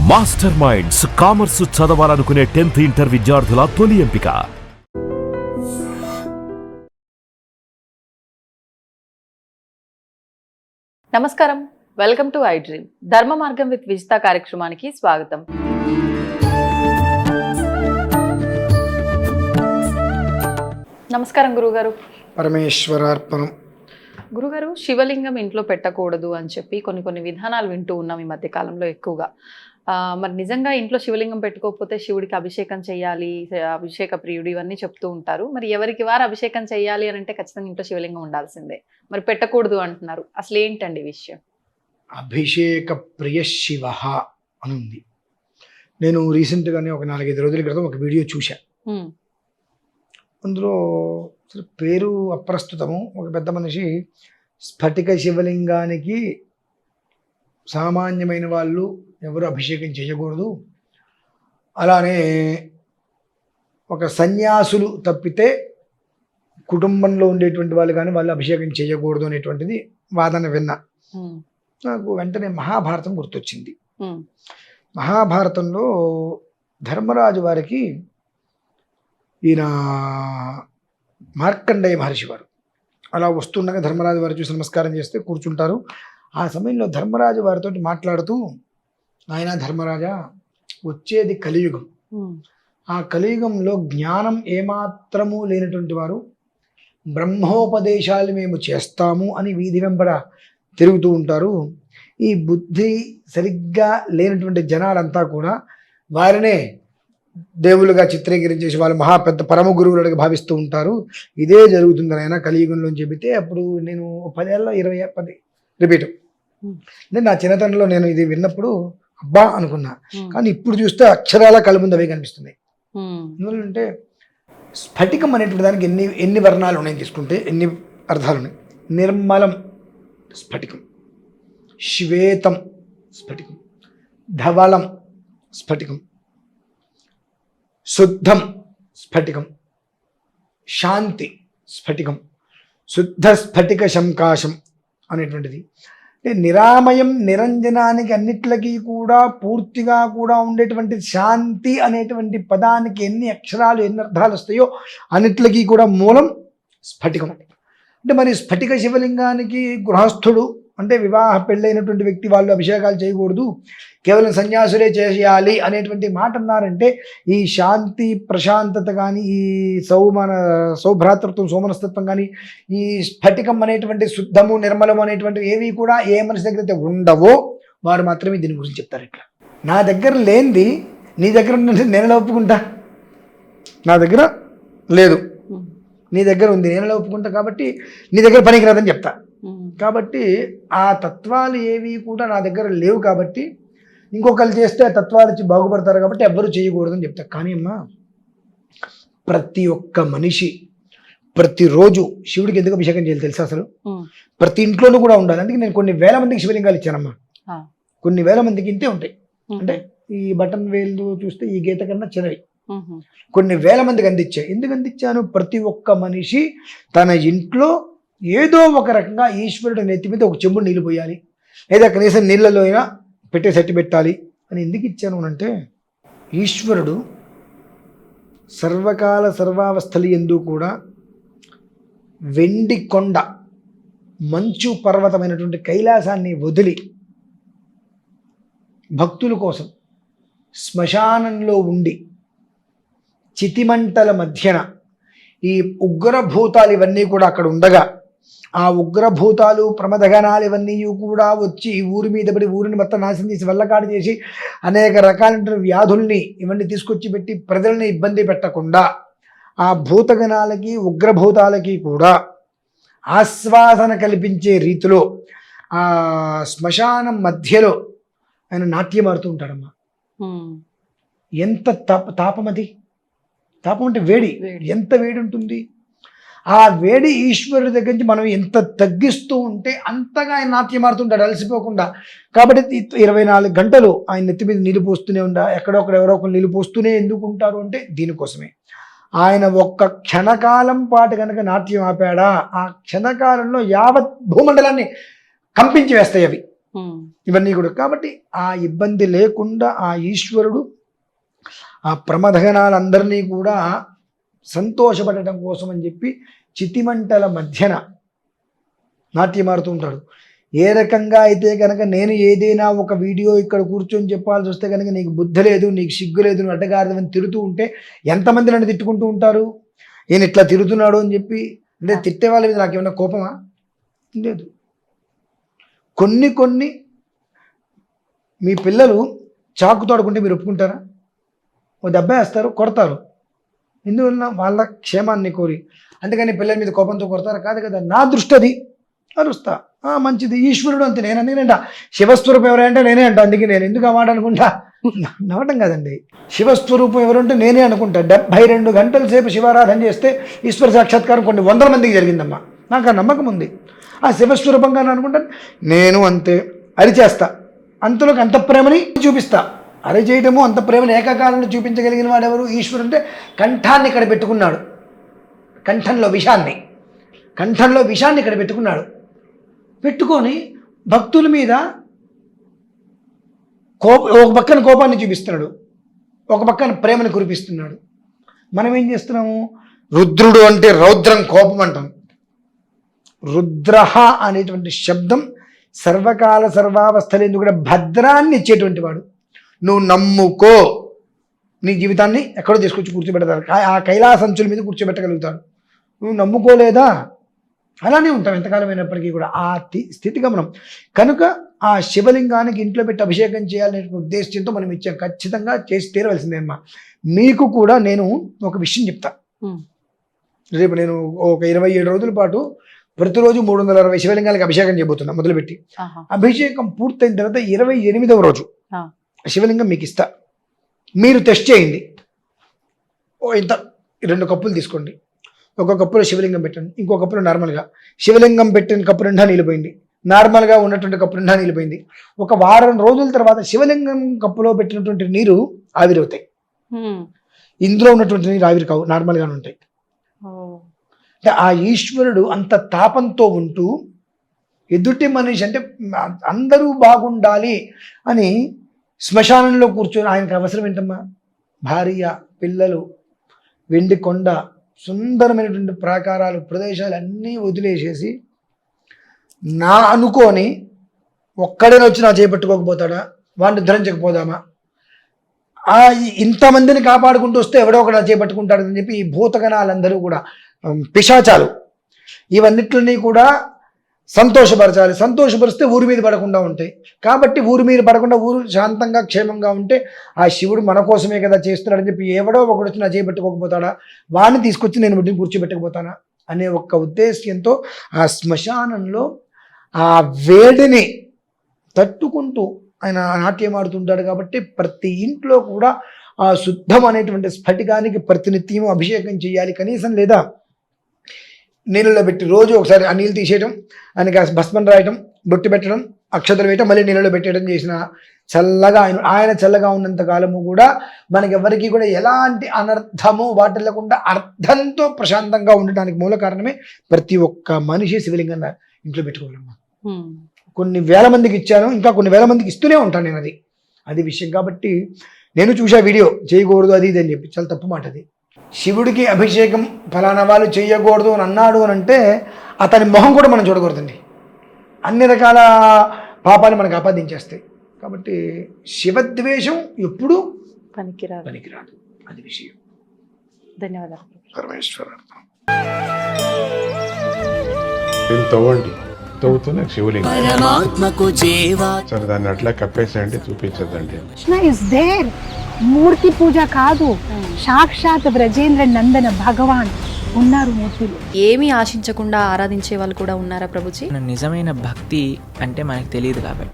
Master minds commerce చదవాలనుకునే 10th inter విద్యార్థుల తొలి ఎంపిక. నమస్కారం, వెల్కమ్ టు ఐ డ్రీమ్. ధర్మ మార్గం విత్ విజిత కార్యక్రమానికి స్వాగతం. నమస్కారం గురుగారు. పరమేశ్వరార్పణం. గురుగారు, శివలింగం ఇంట్లో పెట్టకూడదు అని చెప్పి కొన్ని విధానాలు వింటూ ఉన్నాం ఈ మధ్య కాలంలో ఎక్కువగా. మరి నిజంగా ఇంట్లో శివలింగం పెట్టుకోకపోతే శివుడికి అభిషేకం చేయాలి, అభిషేక ప్రియుడు ఇవన్నీ చెప్తూ ఉంటారు. మరి ఎవరికి వారు అభిషేకం చేయాలి అని అంటే ఖచ్చితంగా ఇంట్లో శివలింగం ఉండాల్సిందే. మరి పెట్టకూడదు అంటున్నారు, అసలు ఏంటండి విషయం? అభిషేక ప్రియ శివ అని ఉంది. నేను రీసెంట్గానే ఒక 4-5 రోజుల క్రితం ఒక వీడియో చూశా. అందులో అసలు పేరు అప్రస్తుతము. ఒక పెద్ద మనిషి స్ఫటిక శివలింగానికి సామాన్యమైన వాళ్ళు ఎవరు అభిషేకం చేయకూడదు, అలానే ఒక సన్యాసులు తప్పితే కుటుంబంలో ఉండేటువంటి వాళ్ళు కానీ వాళ్ళు అభిషేకం చేయకూడదు అనేటువంటిది వాదన విన్నా. నాకు వెంటనే మహాభారతం గుర్తొచ్చింది. మహాభారతంలో ధర్మరాజు వారికి ఈయన మార్కండేయ మహర్షి వారు అలా వస్తుండగా ధర్మరాజు వారు చూసి నమస్కారం చేస్తే కూర్చుంటారు. ఆ సమయంలో ధర్మరాజు వారితో మాట్లాడుతూ, ఆయన ధర్మరాజా, వచ్చేది కలియుగం. ఆ కలియుగంలో జ్ఞానం ఏమాత్రము లేనటువంటి వారు బ్రహ్మోపదేశాలు మేము చేస్తాము అని వీధి వెంబడ తిరుగుతూ ఉంటారు. ఈ బుద్ధి సరిగ్గా లేనటువంటి జనాలంతా కూడా వారినే దేవులుగా చిత్రీకరించేసి వాళ్ళు మహా పెద్ద పరమ గురువులుగా భావిస్తూ ఉంటారు. ఇదే జరుగుతుందని ఆయన కలియుగంలో చెబితే అప్పుడు నేను 10 ఏళ్ళ 20 రిపీట్. అంటే నా చిన్నతనంలో నేను ఇది విన్నప్పుడు అబ్బా అనుకున్నా. కానీ ఇప్పుడు చూస్తే అక్షరాల కళ్ళ ముందు అవే కనిపిస్తున్నాయి. ఎందుకంటే స్ఫటికం అనేటువంటి దానికి ఎన్ని వర్ణాలు ఉన్నాయని తీసుకుంటే ఎన్ని అర్థాలు ఉన్నాయి. నిర్మలం స్ఫటికం, శ్వేతం స్ఫటికం, ధవళం స్ఫటికం, శుద్ధం స్ఫటికం, శాంతి స్ఫటికం, శుద్ధ స్ఫటిక శంకాశం అనేటువంటిది. అంటే నిరామయం నిరంజనానికి అన్నిట్లకి కూడా పూర్తిగా కూడా ఉండేటువంటి శాంతి అనేటువంటి పదానికి ఎన్ని అక్షరాలు ఎన్ని అర్థాలు వస్తాయో అన్నిట్లకి కూడా మూలం స్ఫటికం. అంటే మరి స్ఫటిక శివలింగానికి గృహస్థుడు అంటే వివాహ పెళ్ళైనటువంటి వ్యక్తి వాళ్ళు అభిషేకాలు చేయకూడదు, కేవలం సన్యాసులే చేయాలి అనేటువంటి మాట అన్నారంటే ఈ శాంతి ప్రశాంతత కానీ, ఈ సౌభ్రాతృత్వం సోమనస్తత్వం కానీ, ఈ స్ఫటికం అనేటువంటి శుద్ధము నిర్మలము అనేటువంటివి ఏవి కూడా ఏ మనిషి దగ్గర అయితే ఉండవో వారు మాత్రమే దీని గురించి చెప్తారు. ఇట్లా నా దగ్గర లేనిది నీ దగ్గర నేను ఒప్పుకుంటా, నా దగ్గర లేదు నీ దగ్గర ఉంది నేను ఒప్పుకుంటా, కాబట్టి నీ దగ్గర పనికిరాదని చెప్తా. కాబట్టి ఆ తత్వాలు ఏవి కూడా నా దగ్గర లేవు, కాబట్టి ఇంకొకరు చేస్తే ఆ తత్వాలు వచ్చి బాగుపడతారు, కాబట్టి ఎవ్వరూ చేయకూడదని చెప్తా. కానీ అమ్మా, ప్రతి ఒక్క మనిషి ప్రతిరోజు శివుడికి ఎందుకు అభిషేకం చేయాలి తెలుసా? అసలు ప్రతి ఇంట్లోనూ కూడా ఉండాలి. అందుకే నేను కొన్ని వేల మందికి శివలింగాలు ఇచ్చానమ్మా. కొన్ని వేల మందికి ఇంతే ఉంటాయి. అంటే ఈ బటన్ వేలు చూస్తే ఈ గీత కన్నా చిన్నవి. కొన్ని వేల మందికి అందించాయి. ఎందుకు అందించాను? ప్రతి ఒక్క మనిషి తన ఇంట్లో ఏదో ఒక రకంగా ఈశ్వరుడు నెత్తి మీద ఒక చెంబు నీళ్ళు పోయాలి, లేదా కనీసం నీళ్ళలో అయినా పెట్టేసట్టి పెట్టాలి అని ఎందుకు ఇచ్చాను అంటే, ఈశ్వరుడు సర్వకాల సర్వావస్థలు యందు కూడా వెండి కొండ మంచు పర్వతమైనటువంటి కైలాసాన్ని వదిలి భక్తుల కోసం శ్మశానంలో ఉండి చితిమంటల మధ్యన ఈ ఉగ్రభూతాలు ఇవన్నీ కూడా అక్కడ ఉండగా, ఆ ఉగ్రభూతాలు ప్రమదగణాలు ఇవన్నీ కూడా వచ్చి ఊరి మీద పడి ఊరిని మొత్తం నాశనం చేసి వల్లకాడు చేసి అనేక రకాలైన వ్యాధుల్ని ఇవన్నీ తీసుకొచ్చి పెట్టి ప్రజల్ని ఇబ్బంది పెట్టకుండా ఆ భూతగణాలకి ఉగ్రభూతాలకి కూడా ఆశ్వాసన కల్పించే రీతిలో ఆ శ్మశానం మధ్యలో ఆయన నాట్యమాడుతూ ఉంటాడమ్మా. ఎంత తాపం అది! తాపం అంటే వేడి. ఎంత వేడి ఉంటుంది! ఆ వేడి ఈశ్వరుడి దగ్గర నుంచి మనం ఎంత తగ్గిస్తూ ఉంటే అంతగా ఆయన నాట్యమాడుతుంటాడు అలసిపోకుండా. కాబట్టి 24 గంటలు ఆయన నెత్తి మీద నీళ్ళు పోస్తూనే ఎక్కడొక్కడ ఎవరో ఒకరు నీళ్ళు పోస్తూనే ఎందుకు ఉంటారు అంటే దీనికోసమే. ఆయన ఒక్క క్షణకాలం పాటు కనుక నాట్యం ఆపాడా, ఆ క్షణకాలంలో యావత్ భూమండలాన్ని కంపించి వేస్తాయి అవి. ఇవన్నీ కూడా. కాబట్టి ఆ ఇబ్బంది లేకుండా ఆ ఈశ్వరుడు ఆ ప్రమథగణాలందరినీ కూడా సంతోషపడటం కోసం అని చెప్పి చితిమంటల మధ్యన నాట్యమాడుతూ ఉంటాడు. ఏ రకంగా అయితే కనుక నేను ఏదైనా ఒక వీడియో ఇక్కడ కూర్చొని చెప్పాల్సి వస్తే కనుక నీకు బుద్ధి లేదు, నీకు సిగ్గు లేదు, నువ్వు అడ్డగారిదని తిరుగుతూ ఉంటే ఎంతమంది నన్ను తిట్టుకుంటూ ఉంటారు, ఈయన ఇట్లా తిరుగుతున్నాడు అని చెప్పి. అంటే తిట్టే వాళ్ళ మీద నాకేమన్నా కోపమా? లేదు. కొన్ని మీ పిల్లలు చాకుతో ఆడుకుంటే మీరు ఒప్పుకుంటారా? ఓ దెబ్బ వేస్తారు, కొడతారు. ఎందువలన? వాళ్ళ క్షేమాన్ని కోరి. అంతేగాని పిల్లల మీద కోపంతో కొడతారా? కాదు కదా. నా దృష్టి అది, అరుస్తా, మంచిది. ఈశ్వరుడు అంతే. నేను అందుకేనంట శివస్వరూపం ఎవరంటే నేనే అంట. అందుకే నేను ఎందుకు ఆ మాట అనుకుంటా? నవ్వటం కాదండి. శివస్వరూపం ఎవరంటే నేనే అనుకుంటా. 72 గంటల సేపు శివారాధన చేస్తే ఈశ్వర సాక్షాత్కారం కొన్ని 100 మందికి జరిగిందమ్మా. నాకు ఆ నమ్మకం ఉంది. ఆ శివస్వరూపంగా అనుకుంటాను. నేను అంతే అరిచేస్తా, అంతలోకి అంత ప్రేమని చూపిస్తా. అరిచేయటము అంత ప్రేమని ఏకకాలంలో చూపించగలిగిన వాడు ఎవరు? ఈశ్వరుడు. అంటే కంఠాన్ని ఇక్కడ పెట్టుకున్నాడు, కంఠంలో విషాన్ని ఇక్కడ పెట్టుకున్నాడు. పెట్టుకొని భక్తుల మీద ఒక పక్కన కోపాన్ని చూపిస్తున్నాడు, ఒక పక్కన ప్రేమను కురిపిస్తున్నాడు. మనం ఏం చేస్తున్నాము? రుద్రుడు అంటే రౌద్రం, కోపం అంటాం. రుద్రహ అనేటువంటి శబ్దం సర్వకాల సర్వావస్థలందు కూడా భద్రాన్ని ఇచ్చేటువంటి వాడు. నువ్వు నమ్ముకో, నీ జీవితాన్ని ఎక్కడో తీసుకొచ్చి కూర్చోబెడతాడు. ఆ కైలాసంచుల మీద కూర్చోబెట్టగలుగుతాడు. నువ్వు నమ్ముకోలేదా, అలానే ఉంటాం ఎంతకాలం అయినప్పటికీ కూడా. ఆ స్థితి గమనం. కనుక ఆ శివలింగానికి ఇంట్లో పెట్టి అభిషేకం చేయాలనే ఉద్దేశంతో మనం ఇచ్చాం. ఖచ్చితంగా చేసి తీరవలసిందే అమ్మా. మీకు కూడా నేను ఒక విషయం చెప్తా. రేపు నేను ఒక 27 రోజుల పాటు ప్రతిరోజు 360 శివలింగాలకు అభిషేకం చేయబోతున్నా మొదలుపెట్టి. అభిషేకం పూర్తయిన తర్వాత 28వ రోజు శివలింగం మీకు ఇస్తా. మీరు టెస్ట్ చేయండి. ఇంత 2 కప్పులు తీసుకోండి. ఒక కప్పులో శివలింగం పెట్టండి, ఇంకో కప్పులో నార్మల్గా. శివలింగం పెట్టిన కప్పు నిండా నిలిపోయింది, నార్మల్గా ఉన్నటువంటి కప్పు నిండా నిలిపోయింది. ఒక వారం రోజుల తర్వాత శివలింగం కప్పులో పెట్టినటువంటి నీరు ఆవిరవుతాయి. ఇందులో ఉన్నటువంటి నీరు ఆవిరి కావు, నార్మల్గానే ఉంటాయి. అంటే ఆ ఈశ్వరుడు అంత తాపంతో ఉంటూ ఎదుటి మనిషి అంటే అందరూ బాగుండాలి అని శ్మశానంలో కూర్చొని, ఆయనకు అవసరం ఏంటమ్మా? భార్య, పిల్లలు, వెండి కొండ, సుందరమైనటువంటి ప్రాకారాలు, ప్రదేశాలు అన్నీ వదిలేసేసి నా అనుకోని ఒక్కడే వచ్చి నా చేపట్టుకోకపోతాడా? వాడిని ధరించకపోదామా? ఇంతమందిని కాపాడుకుంటూ వస్తే ఎవడో ఒకటి నా చేపట్టుకుంటాడని చెప్పి ఈ భూతగణాలందరూ కూడా, పిశాచాలు, ఇవన్నిటిని కూడా సంతోషపరచాలి. సంతోషపరిస్తే ఊరి మీద పడకుండా ఉంటాయి. కాబట్టి ఊరి మీద పడకుండా ఊరు శాంతంగా క్షేమంగా ఉంటే ఆ శివుడు మన కోసమే కదా చేస్తున్నాడని చెప్పి ఎవడో ఒకడు వచ్చి నా చేపట్టుకోకపోతాడా? వాడిని తీసుకొచ్చి నేను వీటిని కూర్చోబెట్టకపోతానా అనే ఒక్క ఉద్దేశ్యంతో ఆ శ్మశానంలో ఆ వేడిని తట్టుకుంటూ ఆయన నాట్యం ఆడుతుంటాడు. కాబట్టి ప్రతి ఇంట్లో కూడా ఆ శుద్ధం అనేటువంటి స్ఫటికానికి ప్రతినిత్యం అభిషేకం చేయాలి. కనీసం లేదా నీళ్ళలో పెట్టి రోజు ఒకసారి ఆ నీళ్ళు తీసేయడం, ఆయనకి భస్మం రాయటం, బొట్టు పెట్టడం, అక్షతలు వేయటం, మళ్ళీ నీళ్ళలో పెట్టేయడం చేసిన చల్లగా ఆయన చల్లగా ఉన్నంత కాలము కూడా మనకి ఎవరికి కూడా ఎలాంటి అనర్థము వాటిల్లకుండా అర్థంతో ప్రశాంతంగా ఉండడానికి మూల కారణమే ప్రతి ఒక్క మనిషి శివలింగం ఇంట్లో పెట్టుకోవాలమ్మా. కొన్ని వేల మందికి ఇచ్చాను, ఇంకా కొన్ని వేల మందికి ఇస్తూనే ఉంటాను నేను. అది విషయం. కాబట్టి నేను చూసా వీడియో చేయకూడదు అది ఇది అని చెప్పి, చాలా తప్పు మాట అది. శివుడికి అభిషేకం ఫలానా వాళ్ళు చేయకూడదు అని అన్నాడు అని అంటే అతని మొహం కూడా మనం చూడకూడదండి. అన్ని రకాల పాపాలు మనకు ఆపాదించేస్తాయి. కాబట్టి శివద్వేషం ఎప్పుడూ పనికిరాదు. అది విషయం. ధన్యవాదాలు. పరమేశ్వర తవ్వండి, తవ్వుతూనే శివలింగం. సరే దాన్ని అట్లా కప్పేసేయండి, చూపించదండి. Krishna is there. మూర్తి పూజ కాదు, సాక్షాత్ బ్రజేంద్ర నందన భగవాన్ ఉన్నారు మూర్తిలో. ఏమీ ఆశించకుండా ఆరాధించే వాళ్ళు కూడా ఉన్నారా ప్రభుజీ? నిజమైన భక్తి అంటే మనకు తెలియదు కాబట్టి